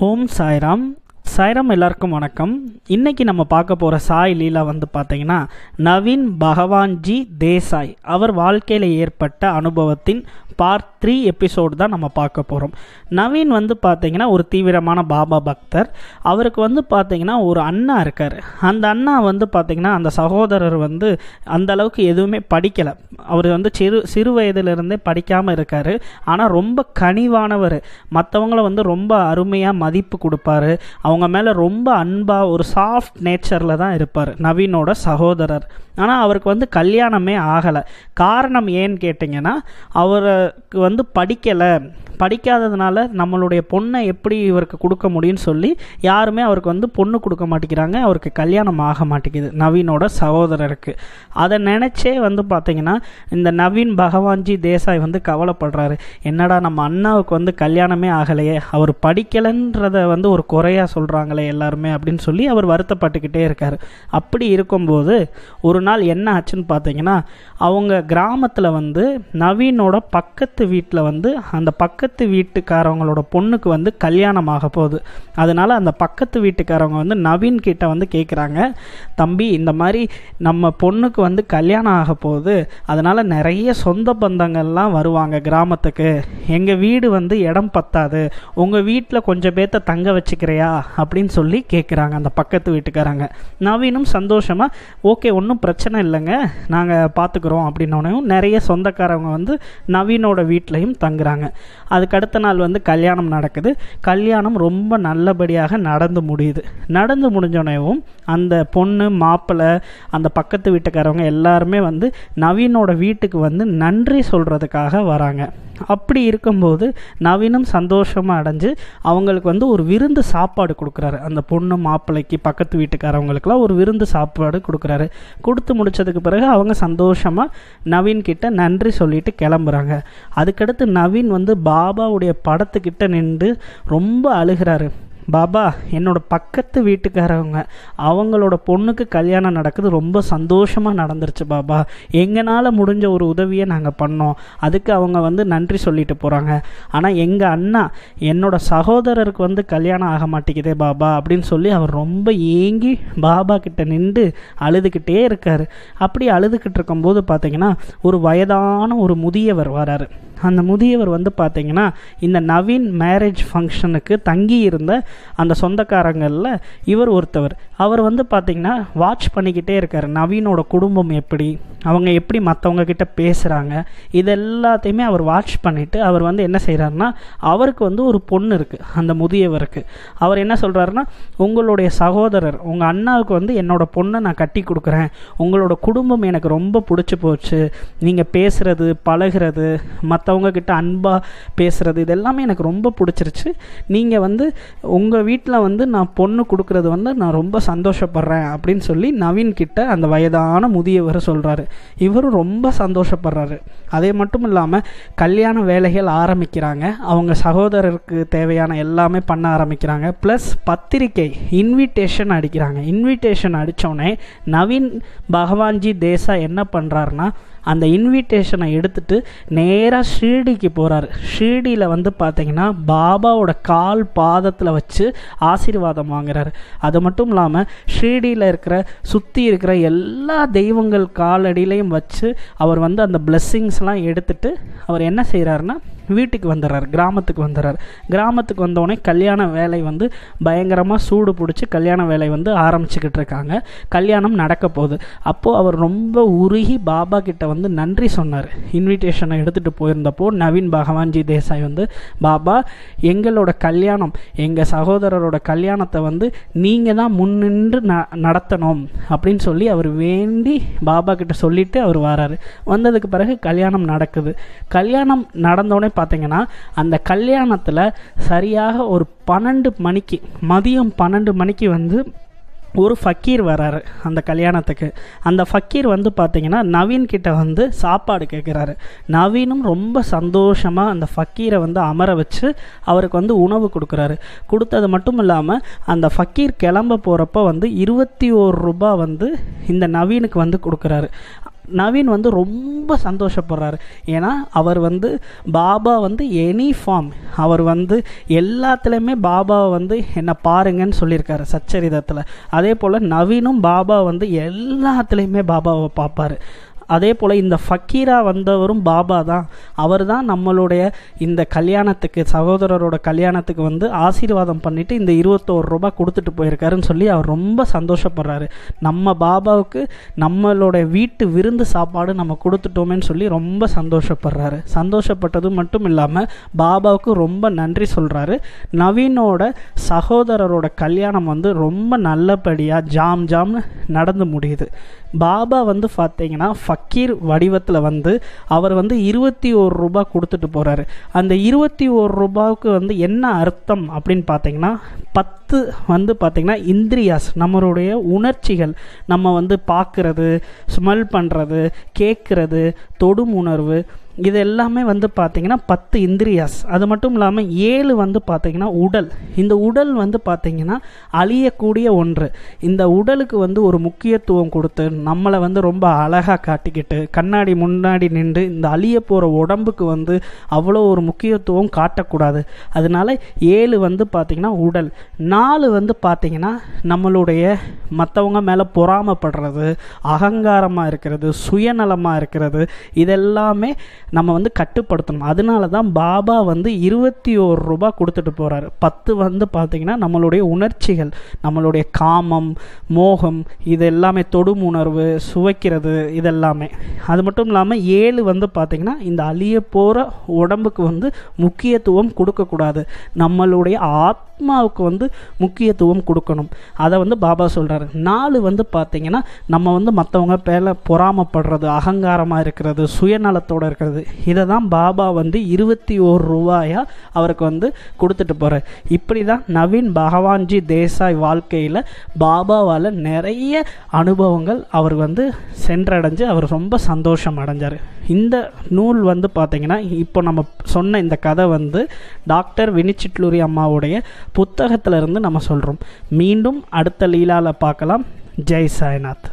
ஓம் சாய்ராம். சாய்ராம் எல்லாருக்கும் வணக்கம். இன்றைக்கி நம்ம பார்க்க போகிற சாய் லீலா பார்த்தீங்கன்னா நவீன் பகவான்ஜி தேசாய் அவர் வாழ்க்கையில் ஏற்பட்ட அனுபவத்தின் பார்ட் 3 எபிசோடு தான் நம்ம பார்க்க போகிறோம். நவீன் பார்த்தீங்கன்னா ஒரு தீவிரமான பாபா பக்தர். அவருக்கு பார்த்தீங்கன்னா ஒரு அண்ணா இருக்கார். அந்த அண்ணா பார்த்தீங்கன்னா அந்த சகோதரர் அந்த அளவுக்கு எதுவுமே படிக்கலை. அவர் சிறு வயதிலிருந்தே படிக்காமல் இருக்கார். ஆனால் ரொம்ப கனிவானவர். மற்றவங்கள ரொம்ப அருமையாக மதிப்பு கொடுப்பாரு. அவங்க மேலே ரொம்ப அன்பாக ஒரு சாஃப்ட் நேச்சரில் தான் இருப்பார் நவீனோட சகோதரர். ஆனால் அவருக்கு கல்யாணமே ஆகலை. காரணம் ஏன்னு கேட்டிங்கன்னா அவருக்கு படிக்காததுனால நம்மளுடைய பொண்ணை எப்படி இவருக்கு கொடுக்க முடியும்னு சொல்லி யாருமே அவருக்கு பொண்ணு கொடுக்க மாட்டேங்கிறாங்க. அவருக்கு கல்யாணம் ஆக மாட்டேங்குது நவீனோட சகோதரருக்கு. அதை நினச்சே பார்த்தீங்கன்னா இந்த நவீன் பகவான்ஜி தேசாய் கவலைப்படுறாரு. என்னடா நம்ம அண்ணாவுக்கு கல்யாணமே ஆகலையே, அவர் படிக்கலைன்றத ஒரு குறையாக சொல்கிறாங்களே எல்லாருமே அப்படின்னு சொல்லி அவர் வருத்தப்பட்டுக்கிட்டே இருக்கார். அப்படி இருக்கும்போது ஒரு நாள் என்ன ஆச்சுன்னு பார்த்தீங்கன்னா அவங்க கிராமத்தில் நவீனோட பக்கத்து வீட்டில் அந்த பக்கத்து வீட்டுக்காரவங்களோட பொண்ணுக்கு கல்யாணம் ஆக போகுது. அதனால அந்த பக்கத்து வீட்டுக்காரவங்க நவீன் கிட்ட கேட்குறாங்க, தம்பி இந்த மாதிரி நம்ம பொண்ணுக்கு கல்யாணம் ஆக போகுது, அதனால நிறைய சொந்த பந்தங்கள்லாம் வருவாங்க கிராமத்துக்கு, எங்கள் வீடு இடம் பத்தாது, உங்கள் வீட்டில் கொஞ்சம் பேர்த்த தங்க வச்சுக்கிறியா அப்படின்னு சொல்லி கேட்குறாங்க அந்த பக்கத்து வீட்டுக்காரங்க. நவீனும் சந்தோஷமாக ஓகே ஒன்றும் பிரச்சனை இல்லைங்க நாங்கள் பார்த்துக்குறோம் அப்படின்னோடனையும் நிறைய சொந்தக்காரவங்க நவீனோட வீட்லையும் தங்குறாங்க. அதுக்கு அடுத்த நாள் கல்யாணம் நடக்குது. கல்யாணம் ரொம்ப நல்லபடியாக நடந்து முடியுது. நடந்து முடிஞ்சோடனேவும் அந்த பொண்ணு மாப்பிள்ளை அந்த பக்கத்து வீட்டுக்காரவங்க எல்லாருமே நவீனோட வீட்டுக்கு நன்றி சொல்கிறதுக்காக வராங்க. அப்படி இருக்கும்போது நவீனும் சந்தோஷமாக அடைஞ்சு அவங்களுக்கு ஒரு விருந்து சாப்பாடு கொடுக்குறாரு. அந்த பொண்ணு மாப்பிள்ளைக்கு பக்கத்து வீட்டுக்காரவங்களுக்குலாம் ஒரு விருந்து சாப்பாடு கொடுக்குறாரு. கொடுத்து முடித்ததுக்கு பிறகு அவங்க சந்தோஷமாக நவீன் கிட்ட நன்றி சொல்லிட்டு கிளம்புறாங்க. அதுக்கடுத்து நவீன் பாபாவுடைய படத்துக்கிட்ட நின்று ரொம்ப அழுகிறாரு. பாபா என்னோட பக்கத்து வீட்டுக்காரவங்க அவங்களோட பொண்ணுக்கு கல்யாணம் நடக்குது, ரொம்ப சந்தோஷமாக நடந்துருச்சு பாபா, எங்களால் முடிஞ்ச ஒரு உதவியை நாங்கள் பண்ணோம், அதுக்கு அவங்க நன்றி சொல்லிட்டு போகிறாங்க. ஆனால் எங்கள் அண்ணா என்னோட சகோதரருக்கு கல்யாணம் ஆக மாட்டேங்குதே பாபா அப்படின்னு சொல்லி அவர் ரொம்ப ஏங்கி பாபா கிட்ட நின்று அழுதுகிட்டே இருக்கார். அப்படி அழுதுகிட்டு இருக்கும்போது பார்த்தீங்கன்னா ஒரு வயதான ஒரு முதியவர் வராரு. அந்த முதியவர் பார்த்தீங்கன்னா இந்த நவீன் மேரேஜ் ஃபங்க்ஷனுக்கு தங்கி இருந்த அந்த சொந்தக்காரங்களில் இவர் ஒருத்தவர். அவர் பார்த்தீங்கன்னா வாட்ச் பண்ணிக்கிட்டே இருக்கார். நவீனோட குடும்பம் எப்படி, அவங்க எப்படி மற்றவங்க கிட்ட பேசுகிறாங்க, இது எல்லாத்தையுமே அவர் வாட்ச் பண்ணிவிட்டு அவர் என்ன செய்கிறாருன்னா அவருக்கு ஒரு பொண்ணு இருக்குது அந்த முதியவருக்கு. அவர் என்ன சொல்கிறாருன்னா, உங்களுடைய சகோதரர் உங்கள் அண்ணாவுக்கு என்னோட பொண்ணை நான் கட்டி கொடுக்குறேன், உங்களோட குடும்பம் எனக்கு ரொம்ப பிடிச்சி போச்சு, நீங்கள் பேசுகிறது பழகிறது மற்றவங்க கிட்ட அன்பாக பேசுகிறது இதெல்லாமே எனக்கு ரொம்ப பிடிச்சிருச்சு, நீங்கள் உங்கள் வீட்டில் நான் பொண்ணு கொடுக்குறது நான் ரொம்ப சந்தோஷப்படுறேன் அப்படின்னு சொல்லி நவீன் கிட்ட அந்த வயதான முதியவர் சொல்கிறாரு. இவரும் ரொம்ப சந்தோஷப்படுறாரு. அதே மட்டும் இல்லாமல் கல்யாண வேலைகள் ஆரம்பிக்கிறாங்க. அவங்க சகோதரருக்கு தேவையான எல்லாமே பண்ண ஆரம்பிக்கிறாங்க. ப்ளஸ் பத்திரிக்கை இன்விடேஷன் அடிக்கிறாங்க. இன்விடேஷன் அடித்தோடனே நவீன் பகவான்ஜி தேசாய் என்ன பண்ணுறாருன்னா அந்த இன்விடேஷனை எடுத்துகிட்டு நேராக ஷீர்டிக்கு போகிறாரு. ஷீர்டியில் பார்த்தீங்கன்னா பாபாவோட கால் பாதத்தில் வச்சு ஆசீர்வாதம் வாங்குறாரு. அது மட்டும் இல்லாமல் ஷீர்டியில் சுற்றி இருக்கிற எல்லா தெய்வங்கள் காலடியிலையும் வச்சு அவர் அந்த பிளெஸ்ஸிங்ஸ்லாம் எடுத்துகிட்டு அவர் என்ன செய்கிறாருன்னா வீட்டுக்கு வந்துடுறாரு, கிராமத்துக்கு வந்துடுறாரு. கிராமத்துக்கு வந்தோடனே கல்யாண வேலை பயங்கரமாக சூடு பிடிச்சி கல்யாண வேலை ஆரம்பிச்சுக்கிட்டு இருக்காங்க. கல்யாணம் நடக்க போகுது. அப்போது அவர் ரொம்ப உருகி பாபா கிட்ட நன்றி சொன்னார். இன்விடேஷனை எடுத்துகிட்டு போயிருந்தப்போ நவீன் பகவான்ஜி தேசாய் பாபா எங்களோட கல்யாணம் எங்கள் சகோதரரோட கல்யாணத்தை நீங்கள் தான் முன்னின்று நடத்தணும் அப்படின்னு சொல்லி அவர் வேண்டி பாபா கிட்ட சொல்லிவிட்டு அவர் வராரு. வந்ததுக்கு பிறகு கல்யாணம் நடக்குது. கல்யாணம் நடந்தோடனே பார்த்தீங்கன்னா அந்த கல்யாணத்தில் சரியாக ஒரு 12 மணிக்கு மதியம் 12 மணிக்கு ஒரு ஃபக்கீர் வராரு அந்த கல்யாணத்துக்கு. அந்த ஃபக்கீர் பார்த்தீங்கன்னா நவீன் கிட்ட சாப்பாடு கேட்குறாரு. நவீனும் ரொம்ப சந்தோஷமாக அந்த ஃபக்கீரை அமர வச்சு அவருக்கு உணவு கொடுக்குறாரு. கொடுத்தது மட்டும் இல்லாமல் அந்த ஃபக்கீர் கிளம்ப போகிறப்ப 21 ரூபாய் இந்த நவீனுக்கு கொடுக்குறாரு. நவீன் வந்து ரொம்ப சந்தோஷப்படுறாரு. ஏன்னா அவர் வந்து பாபா வந்து எனி ஃபார்ம், அவர் வந்து எல்லாத்துலேயுமே பாபாவை வந்து என்னை பாருங்கன்னு சொல்லியிருக்காரு சச்சரிதத்தில். அதே போல் நவீனும் பாபா வந்து எல்லாத்துலேயுமே பாபாவை பார்ப்பார். அதே போல் இந்த ஃபக்கீராக வந்தவரும் பாபா தான். அவர் தான் நம்மளுடைய இந்த கல்யாணத்துக்கு, சகோதரரோட கல்யாணத்துக்கு வந்து ஆசீர்வாதம் பண்ணிவிட்டு இந்த 21 ரூபாய் கொடுத்துட்டு போயிருக்காருன்னு சொல்லி அவர் ரொம்ப சந்தோஷப்படுறாரு. நம்ம பாபாவுக்கு நம்மளோட வீட்டு விருந்து சாப்பாடு நம்ம கொடுத்துட்டோமேன்னு சொல்லி ரொம்ப சந்தோஷப்படுறாரு. சந்தோஷப்பட்டது மட்டும் இல்லாமல் பாபாவுக்கு ரொம்ப நன்றி சொல்கிறாரு. நவீனோட சகோதரரோட கல்யாணம் வந்து ரொம்ப நல்லபடியாக ஜாம்னு நடந்து முடியுது. பாபா வந்து பார்த்தீங்கன்னா ஃபக்கீர் வடிவத்தில் வந்து அவர் வந்து 21 ரூபாய் கொடுத்துட்டு போகிறாரு. அந்த 21 ரூபாய்க்கு வந்து என்ன அர்த்தம் அப்படின்னு பார்த்தீங்கன்னா 10 வந்து பார்த்திங்கன்னா இந்திரியாஸ், நம்மளுடைய உணர்ச்சிகள், நம்ம வந்து பார்க்குறது, ஸ்மெல் பண்ணுறது, கேட்குறது, தொடும் உணர்வு, இது எல்லாமே வந்து பார்த்திங்கன்னா 10 இந்திரியாஸ். அது மட்டும் இல்லாமல் 7 வந்து பார்த்திங்கன்னா உடல். இந்த உடல் வந்து பார்த்திங்கன்னா அழியக்கூடிய ஒன்று. இந்த உடலுக்கு வந்து ஒரு முக்கியத்துவம் கொடுத்து நம்மளை வந்து ரொம்ப அழகாக காட்டிக்கிட்டு கண்ணாடி முன்னாடி நின்று இந்த அழிய போகிற உடம்புக்கு வந்து அவ்வளோ ஒரு முக்கியத்துவம் காட்டக்கூடாது. அதனால 7 வந்து பார்த்திங்கன்னா உடல். 4 வந்து பார்த்திங்கன்னா நம்மளுடைய மற்றவங்க மேலே பொறாமப்படுறது, அகங்காரமாக இருக்கிறது, சுயநலமாக இருக்கிறது, இதெல்லாமே நம்ம வந்து கட்டுப்படுத்தணும். அதனால தான் பாபா வந்து 21 ரூபாய் கொடுத்துட்டு போகிறாரு. 10 வந்து பார்த்திங்கன்னா நம்மளுடைய உணர்ச்சிகள், நம்மளுடைய காமம், மோகம், இது எல்லாமே, தொடும் உணர்வு, சுவைக்கிறது, இதெல்லாமே. அது மட்டும் இல்லாமல் 7 வந்து பார்த்திங்கன்னா இந்த அழிய போகிற உடம்புக்கு வந்து முக்கியத்துவம் கொடுக்கக்கூடாது, நம்மளுடைய ஆத்மாவுக்கு வந்து முக்கியத்துவம் கொடுக்கணும். அதை வந்து பாபா சொல்கிறாரு. 4 வந்து பார்த்திங்கன்னா நம்ம வந்து மற்றவங்க பேர பொறாமப்படுறது, அகங்காரமாக இருக்கிறது, சுயநலத்தோடு இருக்கிறது, இதை தான் பாபா வந்து 21 ரூபாயா அவருக்கு வந்து கொடுத்துட்டு போகிறார். இப்படி தான் நவீன் பகவான்ஜி தேசாய் வாழ்க்கையில் பாபாவால் நிறைய அனுபவங்கள் அவர் வந்து சென்றடைஞ்சு அவர் ரொம்ப சந்தோஷம் அடைஞ்சார். இந்த நூல் வந்து பார்த்திங்கன்னா இப்போ நம்ம சொன்ன இந்த கதை வந்து டாக்டர் வினிச்சிட்லூரி அம்மாவுடைய புத்தகத்திலிருந்து நம்ம சொல்கிறோம். மீண்டும் அடுத்த லீலாவில் பார்க்கலாம். ஜெய் சாய்நாத்.